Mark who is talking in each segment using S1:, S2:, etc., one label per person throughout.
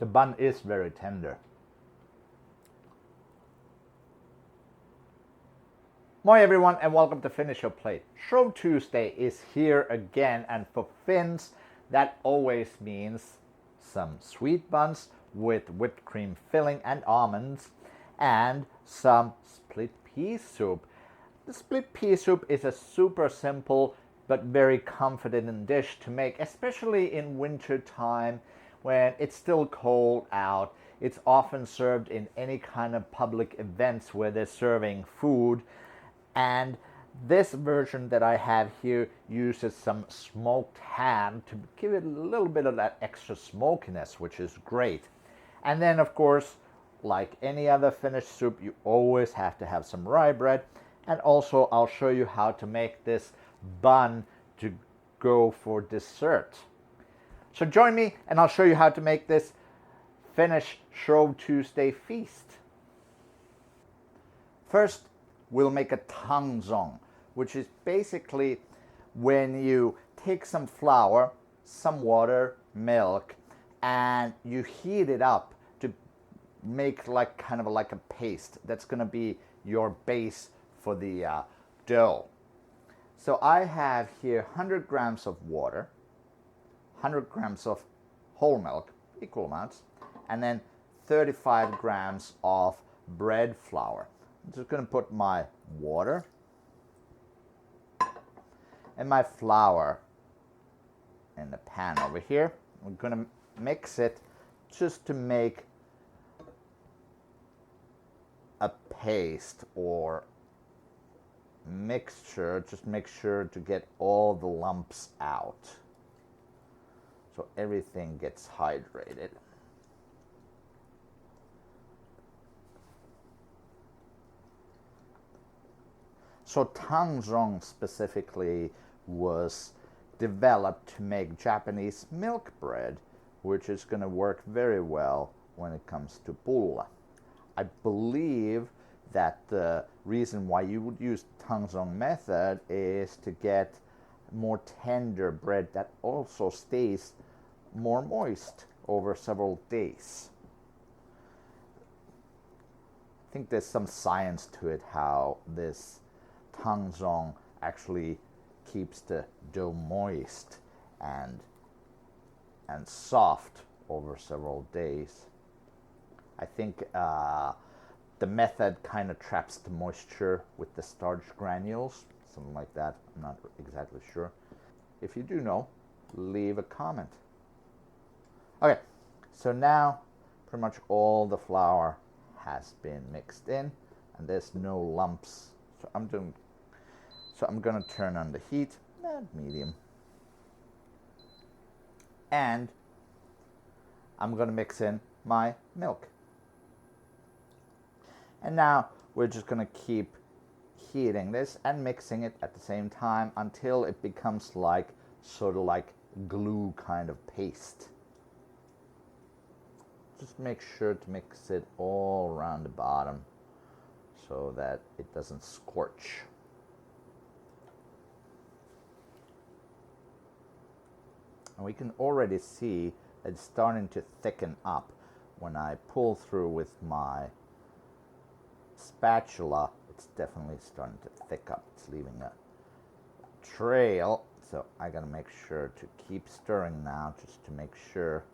S1: The bun is very tender. Moi everyone and welcome to Finish Your Plate. Shrove Tuesday is here again, and for Finns that always means some sweet buns with whipped cream filling and almonds and some split pea soup. The split pea soup is a super simple but very comforting dish to make, especially in winter time when it's still cold out. It's often served in any kind of public events where they're serving food. And this version that I have here uses some smoked ham to give it a little bit of that extra smokiness, which is great. And then, of course, like any other Finnish soup, you always have to have some rye bread. And also, I'll show you how to make this bun to go for dessert. So join me and I'll show you how to make this Finnish Shrove Tuesday feast. First, we'll make a tangzhong, which is basically when you take some flour, some water, milk, and you heat it up to make like kind of like a paste. That's going to be your base for the dough. So I have here 100 grams of water, 100 grams of whole milk, equal amounts, and then 35 grams of bread flour. I'm just going to put my water and my flour in the pan over here. We're going to mix it just to make a paste or mixture. Just make sure to get all the lumps out so everything gets hydrated. So tangzhong specifically was developed to make Japanese milk bread, which is going to work very well when it comes to pulla. I believe that the reason why you would use tangzhong method is to get more tender bread that also stays more moist over several days. I think there's some science to it how this tangzhong actually keeps the dough moist and soft over several days. I think the method kind of traps the moisture with the starch granules, something like that. I'm not exactly sure. If you do know, leave a comment. Okay, so now pretty much all the flour has been mixed in and there's no lumps. So I'm going to turn on the heat at medium. And I'm going to mix in my milk. And now we're just going to keep heating this and mixing it at the same time until it becomes like sort of like glue kind of paste. Just make sure to mix it all around the bottom so that it doesn't scorch. And we can already see it's starting to thicken up. When I pull through with my spatula, it's definitely starting to thick up. It's leaving a trail, so I gotta make sure to keep stirring now just to make sure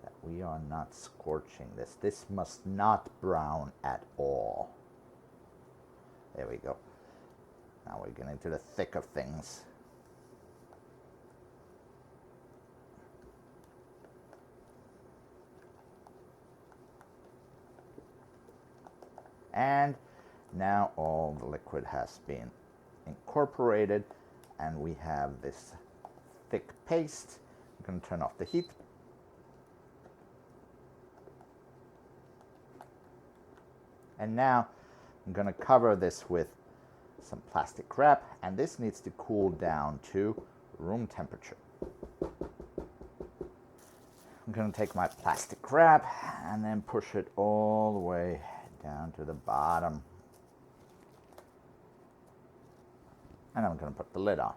S1: that we are not scorching this. This must not brown at all. There we go. Now we're getting into the thick of things. And now all the liquid has been incorporated and we have this thick paste. I'm going to turn off the heat. And now I'm going to cover this with some plastic wrap, and this needs to cool down to room temperature. I'm going to take my plastic wrap and then push it all the way down to the bottom. And I'm going to put the lid on.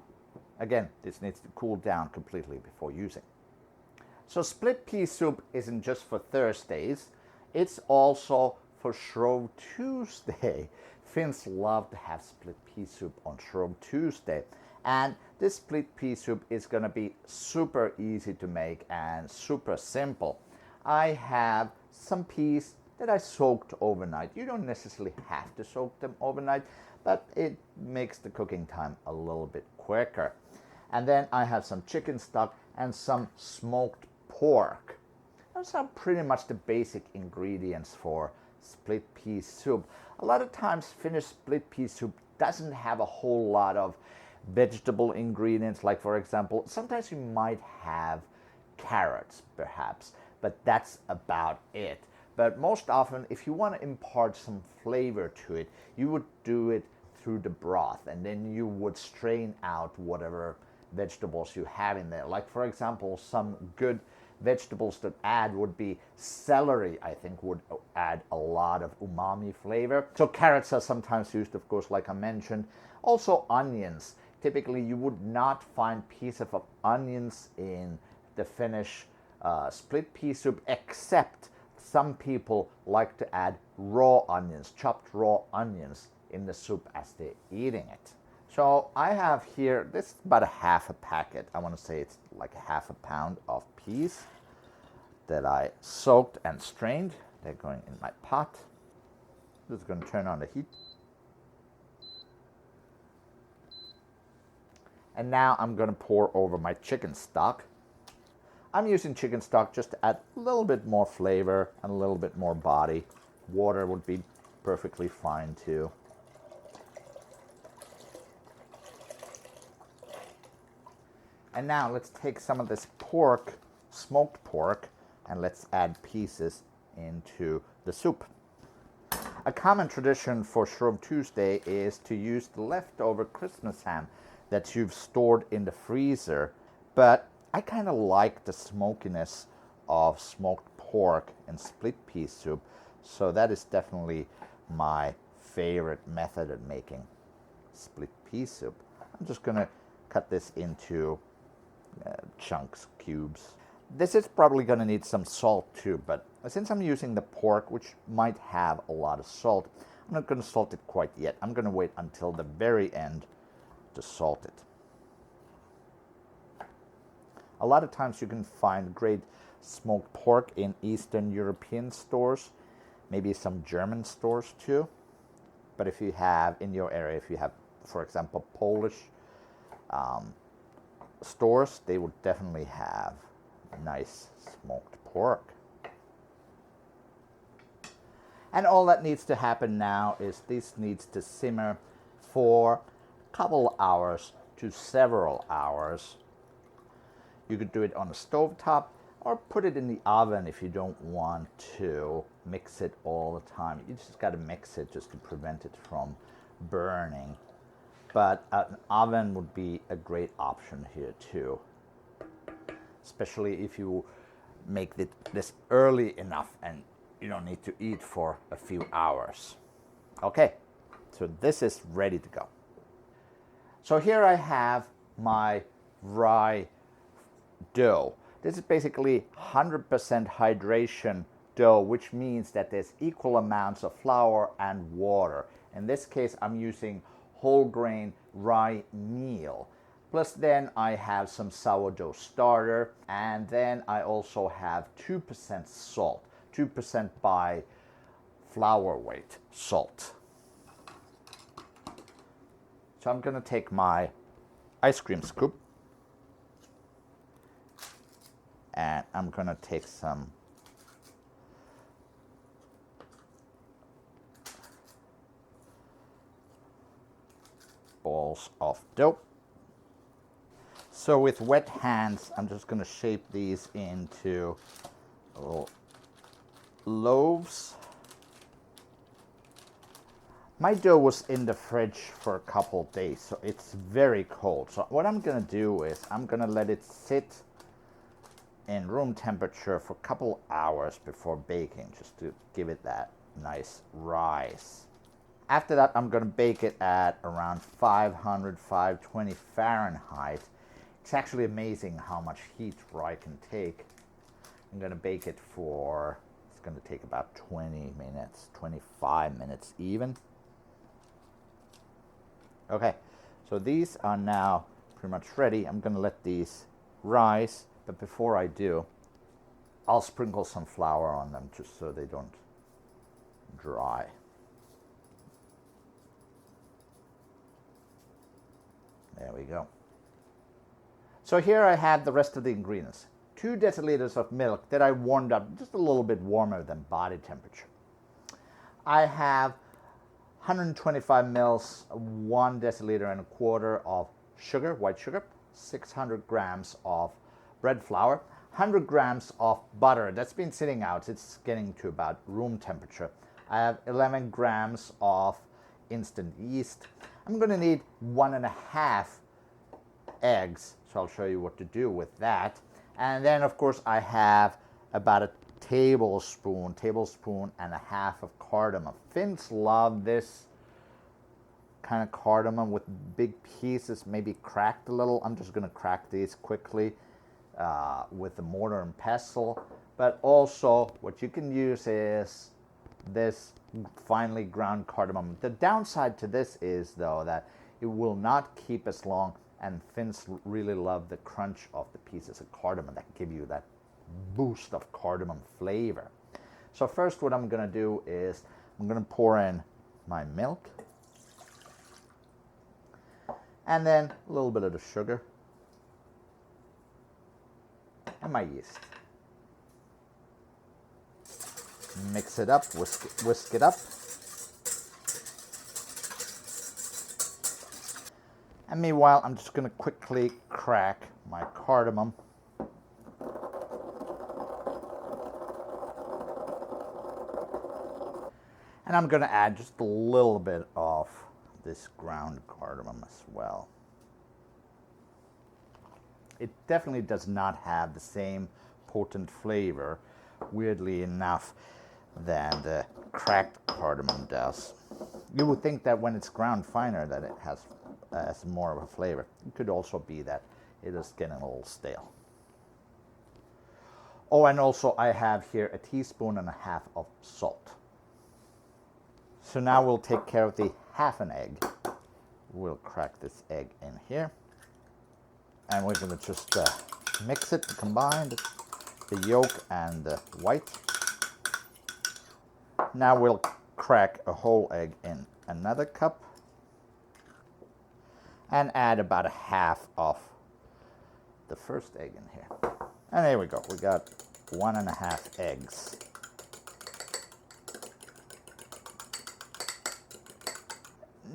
S1: Again, this needs to cool down completely before using. So split pea soup isn't just for Thursdays, it's also for Shrove Tuesday. Finns love to have split pea soup on Shrove Tuesday. And this split pea soup is going to be super easy to make and super simple. I have some peas that I soaked overnight. You don't necessarily have to soak them overnight, but it makes the cooking time a little bit quicker. And then I have some chicken stock and some smoked pork. Those are pretty much the basic ingredients for split pea soup. A lot of times Finnish split pea soup doesn't have a whole lot of vegetable ingredients, like for example, sometimes you might have carrots perhaps, but that's about it. But most often, if you want to impart some flavor to it, you would do it through the broth, and then you would strain out whatever vegetables you have in there. Like for example, some good vegetables to add would be celery. I think would add a lot of umami flavor. So carrots are sometimes used, of course, like I mentioned. Also onions. Typically you would not find pieces of onions in the Finnish split pea soup, except some people like to add raw onions, chopped raw onions in the soup as they're eating it. So I have here, this is about a half a packet. I want to say it's like a half a pound of peas that I soaked and strained. They're going in my pot. This is going to turn on the heat. And now I'm going to pour over my chicken stock. I'm using chicken stock just to add a little bit more flavor and a little bit more body. Water would be perfectly fine too. And now let's take some of this pork, smoked pork, and let's add pieces into the soup. A common tradition for Shrove Tuesday is to use the leftover Christmas ham that you've stored in the freezer, but I kind of like the smokiness of smoked pork in split pea soup, so that is definitely my favorite method of making split pea soup. I'm just gonna cut this into chunks, cubes. This is probably gonna need some salt too, but since I'm using the pork, which might have a lot of salt, I'm not gonna salt it quite yet. I'm gonna wait until the very end to salt it. A lot of times you can find great smoked pork in Eastern European stores, maybe some German stores too. But if you have in your area, if you have, for example, Polish stores, they would definitely have nice smoked pork. And all that needs to happen now is this needs to simmer for a couple hours to several hours. You could do it on a stovetop or put it in the oven if you don't want to mix it all the time. You just got to mix it just to prevent it from burning. But an oven would be a great option here too, especially if you make this early enough and you don't need to eat for a few hours. Okay, so this is ready to go. So here I have my rye dough. This is basically 100% hydration dough, which means that there's equal amounts of flour and water. In this case, I'm using whole grain rye meal. Plus then I have some sourdough starter, and then I also have 2% salt, 2% by flour weight salt. So I'm gonna take my ice cream scoop and I'm gonna take some balls of dough. So with wet hands, I'm just gonna shape these into little loaves. My dough was in the fridge for a couple days, so it's very cold. So what I'm gonna do is I'm gonna let it sit in room temperature for a couple hours before baking, just to give it that nice rise. After that, I'm gonna bake it at around 500, 520 Fahrenheit. It's actually amazing how much heat rye can take. I'm going to bake it for, it's going to take about 20 minutes, 25 minutes even. Okay, so these are now pretty much ready. I'm going to let these rise, but before I do, I'll sprinkle some flour on them just so they don't dry. There we go. So here I have the rest of the ingredients. 2 deciliters of milk that I warmed up just a little bit warmer than body temperature. I have 125 mils, 1 deciliter and a quarter of sugar, white sugar, 600 grams of bread flour, 100 grams of butter that's been sitting out. It's getting to about room temperature. I have 11 grams of instant yeast. I'm going to need 1.5 eggs, so I'll show you what to do with that. And then, of course, I have about a tablespoon and a half of cardamom. Finns love this kind of cardamom with big pieces, maybe cracked a little. I'm just going to crack these quickly with the mortar and pestle. But also, what you can use is this finely ground cardamom. The downside to this is, though, that it will not keep as long, and Finns really love the crunch of the pieces of cardamom that give you that boost of cardamom flavor. So first what I'm going to do is I'm going to pour in my milk, and then a little bit of the sugar, and my yeast. Mix it up, whisk it up. And meanwhile, I'm just going to quickly crack my cardamom. And I'm going to add just a little bit of this ground cardamom as well. It definitely does not have the same potent flavor, weirdly enough, than the cracked cardamom does. You would think that when it's ground finer that it has more of a flavor. It could also be that it is getting a little stale. Oh, and also I have here 1.5 teaspoons of salt. So now we'll take care of the half an egg. We'll crack this egg in here. And we're going to just mix it, combine the yolk and the white. Now we'll crack a whole egg in another cup and add about a half of the first egg in here. And there we go. We got 1.5 eggs.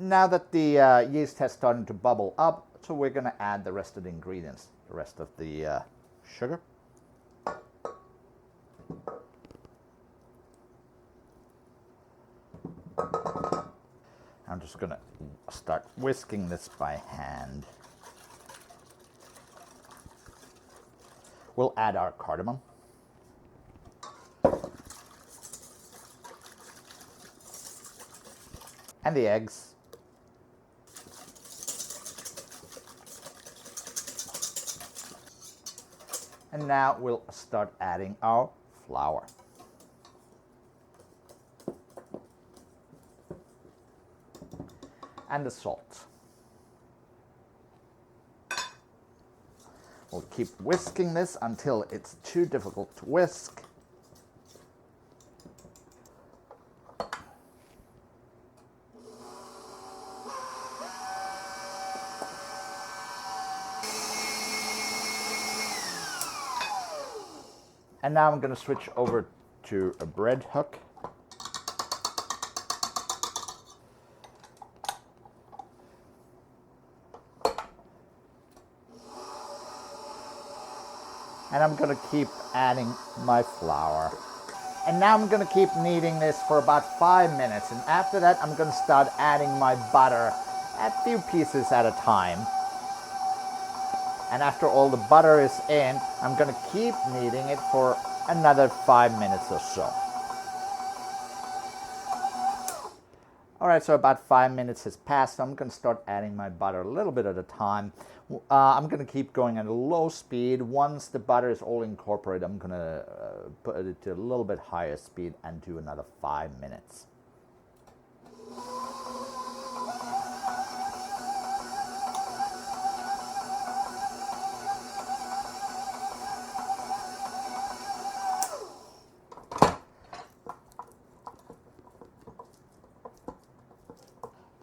S1: Now that the yeast has started to bubble up, so we're going to add the rest of the ingredients, the rest of the sugar. I'm just going to start whisking this by hand. We'll add our cardamom. And the eggs. And now we'll start adding our flour. And the salt. We'll keep whisking this until it's too difficult to whisk. And now I'm going to switch over to a bread hook. And I'm going to keep adding my flour. And now I'm going to keep kneading this for about 5 minutes. And after that, I'm going to start adding my butter a few pieces at a time. And after all the butter is in, I'm going to keep kneading it for another 5 minutes or so. All right, so about 5 minutes has passed. So I'm going to start adding my butter a little bit at a time. I'm going to keep going at a low speed. Once the butter is all incorporated, I'm going to put it to a little bit higher speed and do another 5 minutes.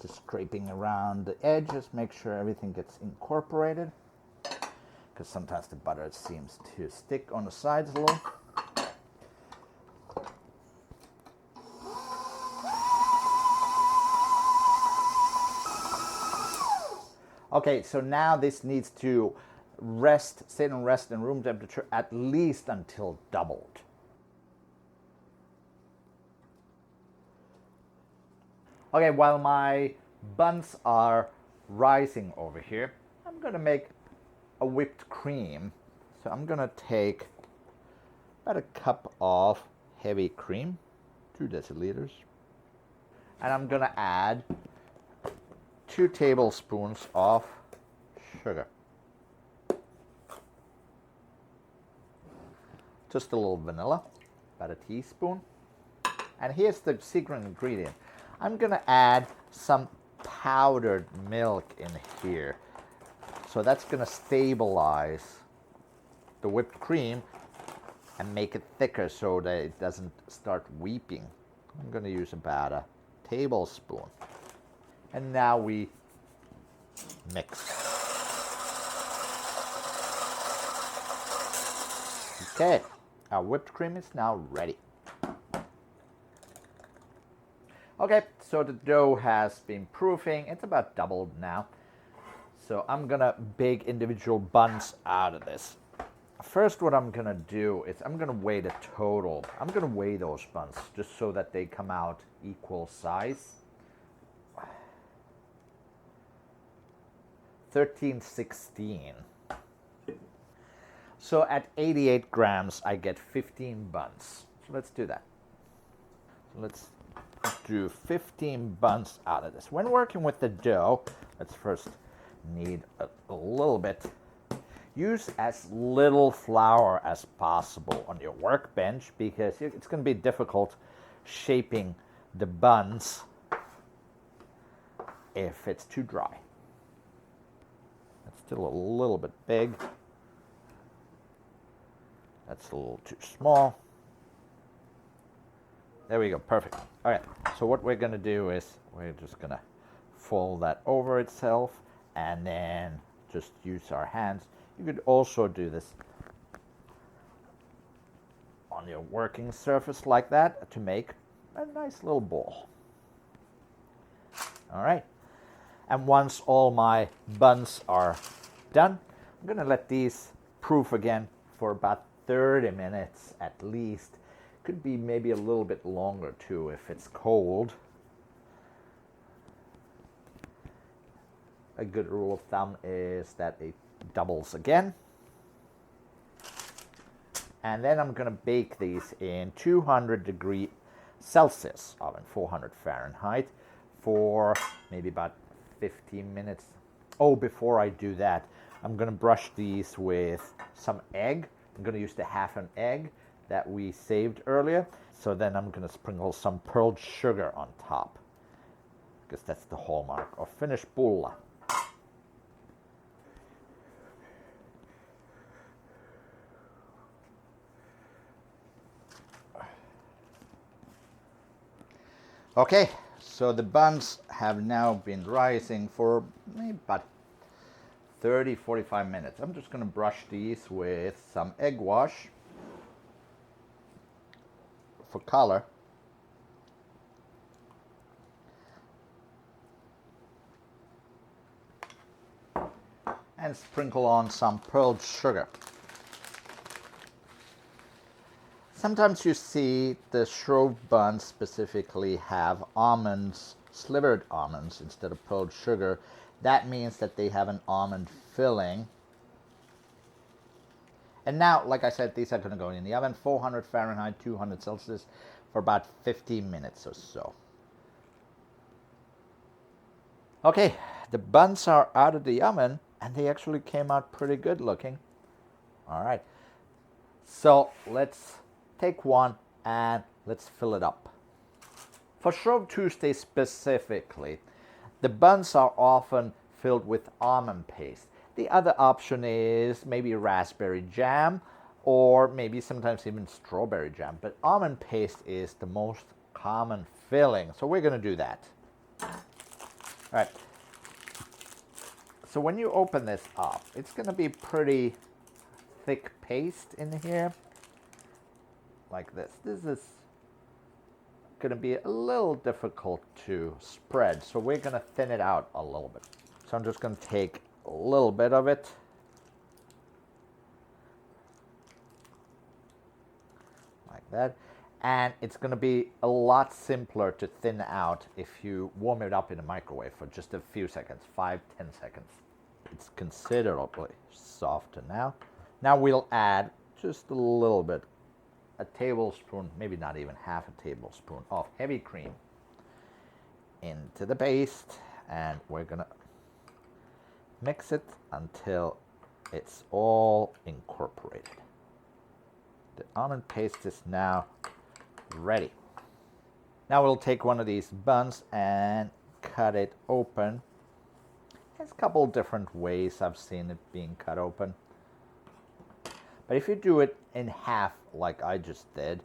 S1: Just scraping around the edges, make sure everything gets incorporated, because sometimes the butter seems to stick on the sides a little. Okay, so now this needs to sit and rest in room temperature at least until doubled. Okay, while my buns are rising over here, I'm going to make a whipped cream. So I'm going to take about a cup of heavy cream, 2 deciliters. And I'm going to add 2 tablespoons of sugar. Just a little vanilla, about a teaspoon. And here's the secret ingredient. I'm going to add some powdered milk in here. So that's going to stabilize the whipped cream and make it thicker so that it doesn't start weeping. I'm going to use about a tablespoon. And now we mix. Okay, our whipped cream is now ready. Okay, so the dough has been proofing. It's about doubled now. So I'm gonna bake individual buns out of this. First, what I'm gonna do is I'm gonna weigh the total. I'm gonna weigh those buns just so that they come out equal size. 1316. So at 88 grams, I get 15 buns. So let's do that. So let's do 15 buns out of this. When working with the dough, let's first knead a little bit. Use as little flour as possible on your workbench because it's going to be difficult shaping the buns if it's too dry. It's still a little bit big. That's a little too small. There we go, perfect. All right, so what we're gonna do is we're just gonna fold that over itself and then just use our hands. You could also do this on your working surface like that to make a nice little ball. All right, and once all my buns are done, I'm gonna let these proof again for about 30 minutes at least. Could be maybe a little bit longer too if it's cold. A good rule of thumb is that it doubles again. And then I'm going to bake these in 200 Celsius oven, 400 Fahrenheit, for maybe about 15 minutes. Oh, before I do that, I'm going to brush these with some egg. I'm going to use the half an egg that we saved earlier. So then I'm going to sprinkle some pearled sugar on top, because that's the hallmark of Finnish pulla. Okay, so the buns have now been rising for maybe about 30-45 minutes. I'm just going to brush these with some egg wash for color. And sprinkle on some pearled sugar. Sometimes you see the Shrove buns specifically have almonds, slivered almonds instead of pearled sugar. That means that they have an almond filling. And now, like I said, these are going to go in the oven, 400 Fahrenheit, 200 Celsius, for about 15 minutes or so. Okay, the buns are out of the oven and they actually came out pretty good looking. All right, so let's take one and let's fill it up. For Shrove Tuesday specifically, the buns are often filled with almond paste. The other option is maybe raspberry jam or maybe sometimes even strawberry jam, but almond paste is the most common filling, so we're going to do that. All right. So when you open this up, it's going to be pretty thick paste in here, like this. This is going to be a little difficult to spread, so we're going to thin it out a little bit. So I'm just going to take a little bit of it, like that, and it's going to be a lot simpler to thin out if you warm it up in the microwave for just a few seconds, 5-10 seconds. It's considerably softer now. Now we'll add just a little bit, a tablespoon, maybe not even half a tablespoon of heavy cream into the paste, and we're gonna mix it until it's all incorporated. The almond paste is now ready. Now we'll take one of these buns and cut it open. There's a couple different ways I've seen it being cut open. But if you do it in half like I just did,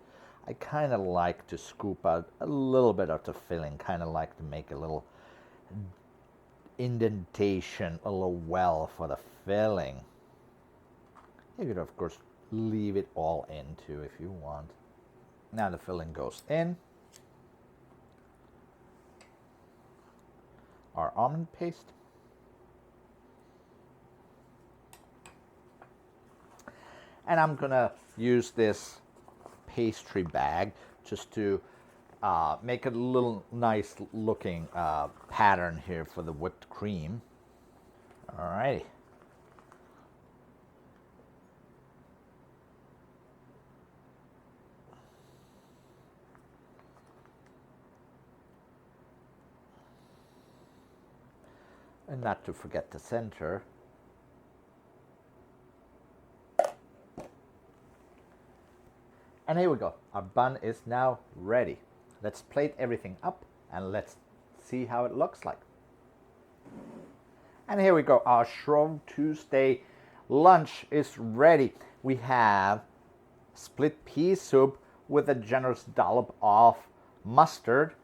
S1: I kind of like to scoop out a little bit of the filling, kind of like to make a little indentation, a little well for the filling. You could of course leave it all in too if you want. Now the filling goes in. Our almond paste. And I'm gonna use this pastry bag just to make a little nice looking pattern here for the whipped cream. All right. And not to forget the center. And here we go. Our bun is now ready. Let's plate everything up and let's see how it looks like. And here we go. Our Shrove Tuesday lunch is ready. We have split pea soup with a generous dollop of mustard.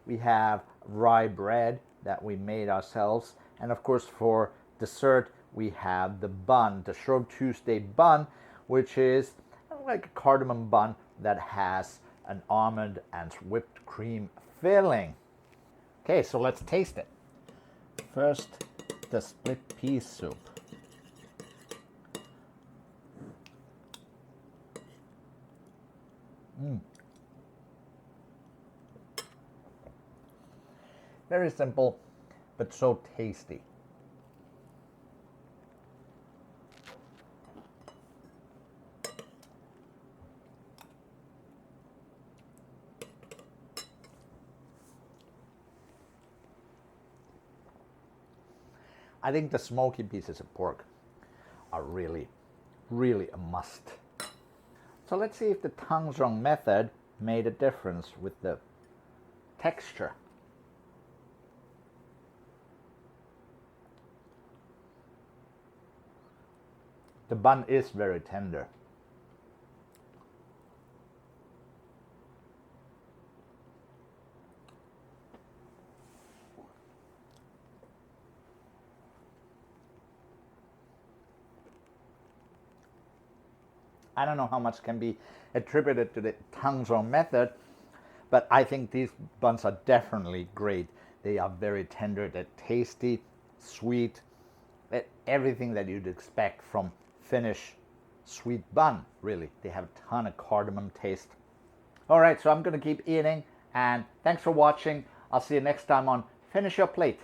S1: We have rye bread that we made ourselves. And of course for dessert we have the bun, the Shrove Tuesday bun, which is like a cardamom bun that has an almond and whipped cream filling. Okay, so let's taste it. First, the split pea soup. Very simple, but so tasty. I think the smoky pieces of pork are really, really a must. So let's see if the tangzhong method made a difference with the texture. The bun is very tender. I don't know how much can be attributed to the tangzhong method, but I think these buns are definitely great. They are very tender, they're tasty, sweet, everything that you'd expect from Finnish sweet bun, really. They have a ton of cardamom taste. All right, so I'm gonna keep eating, and thanks for watching. I'll see you next time on Finish Your Plate.